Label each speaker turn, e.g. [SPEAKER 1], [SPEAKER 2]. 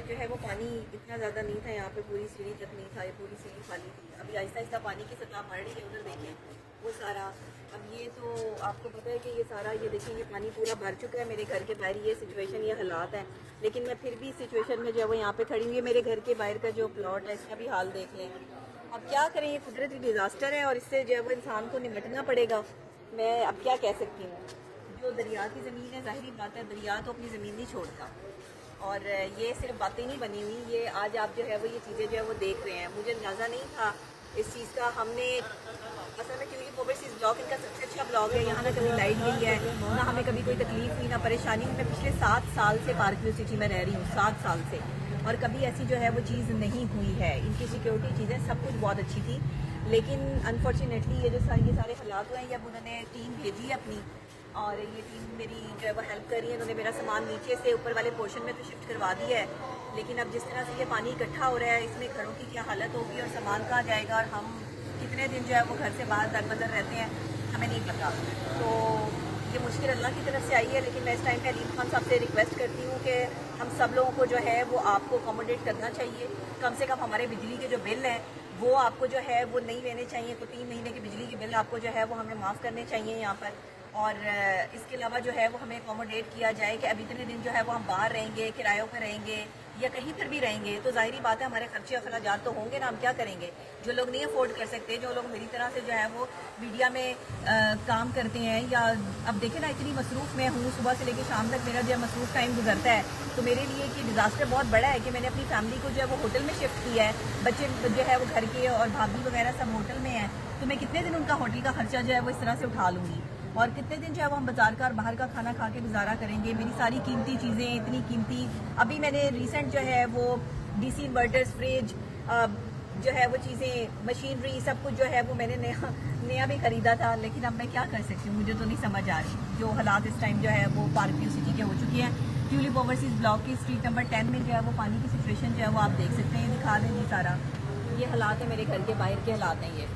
[SPEAKER 1] جو ہے وہ پانی اتنا زیادہ نہیں تھا یہاں پہ، پوری سیڑھی تک نہیں تھا، یہ پوری سیڑھی خالی تھی. ابھی آہستہ آہستہ پانی کی سطح بڑھ رہی ہے. ادھر دیکھیں وہ سارا، اب یہ تو آپ کو پتہ ہے کہ یہ سارا، یہ دیکھیں یہ پانی پورا بھر چکا ہے میرے گھر کے باہر. یہ سچویشن، یہ حالات ہیں، لیکن میں پھر بھی سچویشن میں جو ہے وہ یہاں پہ کھڑی ہوئی ہے. میرے گھر کے باہر کا جو پلاٹ ہے اس کا بھی حال دیکھ لیں. اب کیا کریں، یہ قدرتی ڈیزاسٹر ہے اور اس سے جو ہے وہ انسان کو نمٹنا پڑے گا. میں اب کیا کہہ سکتی ہوں. جو دریا کی زمین ہے، ظاہری بات ہے دریا تو اپنی زمین نہیں چھوڑتا، اور یہ صرف باتیں نہیں بنی ہوئی، یہ آج آپ جو ہے وہ یہ چیزیں جو ہے وہ دیکھ رہے ہیں. مجھے اندازہ نہیں تھا اس چیز کا. ہم نے اصل میں ٹیولپ اوورسیز بلاک ان کا سب سے اچھا بلاک ہے. یہاں نہ کبھی لائٹ گئی ہے، نہ ہمیں کبھی کوئی تکلیف ہوئی، نہ پریشانی ہوئی. میں پچھلے 7 سال سے پارک ویو سٹی میں رہ رہی ہوں، 7 سال سے، اور کبھی ایسی جو ہے وہ چیز نہیں ہوئی ہے. ان کی سیکیورٹی چیزیں سب کچھ بہت اچھی تھی، لیکن انفارچونیٹلی یہ سارے حالات ہوئے ہیں. اب انہوں نے ٹیم بھیجی ہے اپنی، اور یہ ٹیم میری جو ہے وہ ہیلپ کر رہی ہے. انہوں نے میرا سامان نیچے سے اوپر والے پورشن میں تو شفٹ کروا دیا ہے، لیکن اب جس طرح سے یہ پانی اکٹھا ہو رہا ہے، اس میں گھروں کی کیا حالت ہوگی اور سامان کہاں جائے گا، اور ہم کتنے دن جو ہے وہ گھر سے باہر در بدر رہتے ہیں ہمیں نہیں پتا. تو یہ مشکل اللہ کی طرف سے آئی ہے، لیکن میں اس ٹائم پہ علیم خان صاحب سے ریکویسٹ کرتی ہوں کہ ہم سب لوگوں کو جو ہے وہ آپ کو اکوموڈیٹ کرنا چاہیے. کم سے کم ہمارے بجلی کے جو بل ہیں وہ آپ کو جو ہے وہ نہیں لینے چاہیے. تو 3 مہینے کے بجلی کے بل آپ کو جو ہے وہ ہمیں معاف کرنے چاہیے یہاں پر. اور اس کے علاوہ جو ہے وہ ہمیں اکوموڈیٹ کیا جائے کہ اب اتنے دن جو ہے وہ ہم باہر رہیں گے، کرایوں پہ رہیں گے یا کہیں پر بھی رہیں گے، تو ظاہری بات ہے ہمارے خرچے اخراجات تو ہوں گے نا. ہم کیا کریں گے؟ جو لوگ نہیں افورڈ کر سکتے، جو لوگ میری طرح سے جو ہے وہ میڈیا میں کام کرتے ہیں، یا اب دیکھیں نا اتنی مصروف میں ہوں، صبح سے لے کے شام تک میرا جو ہے مصروف ٹائم گزرتا ہے. تو میرے لیے کہ ڈیزاسٹر بہت بڑا ہے کہ میں نے اپنی فیملی کو جو ہے وہ ہوٹل میں شفٹ کیا ہے. بچے جو ہے وہ گھر کے اور بھابھی وغیرہ سب ہوٹل میں ہیں، تو میں کتنے دن ان کا ہوٹل کا خرچہ جو ہے وہ اس طرح سے اٹھا لوں گی، اور کتنے دن جو ہے وہ ہم بازار کا اور باہر کا کھانا کھا کے گزارا کریں گے. میری ساری قیمتی چیزیں اتنی قیمتی، ابھی میں نے ریسنٹ جو ہے وہ ڈی سی انورٹرز، فریج، جو ہے وہ چیزیں، مشینری، سب کچھ جو ہے وہ میں نے نیا بھی خریدا تھا. لیکن اب میں کیا کر سکتی ہوں، مجھے تو نہیں سمجھ آ رہی. جو حالات اس ٹائم جو ہے وہ پارک ویو سٹی کے ہو چکی ہیں. ٹیولپ اوورسیز بلاک کی اسٹریٹ نمبر 10 میں جو ہے وہ پانی کی سچویشن جو ہے وہ آپ دیکھ سکتے ہیں. دکھا دیں جی سارا، یہ حالات ہیں میرے گھر کے باہر کے حالات ہیں یہ.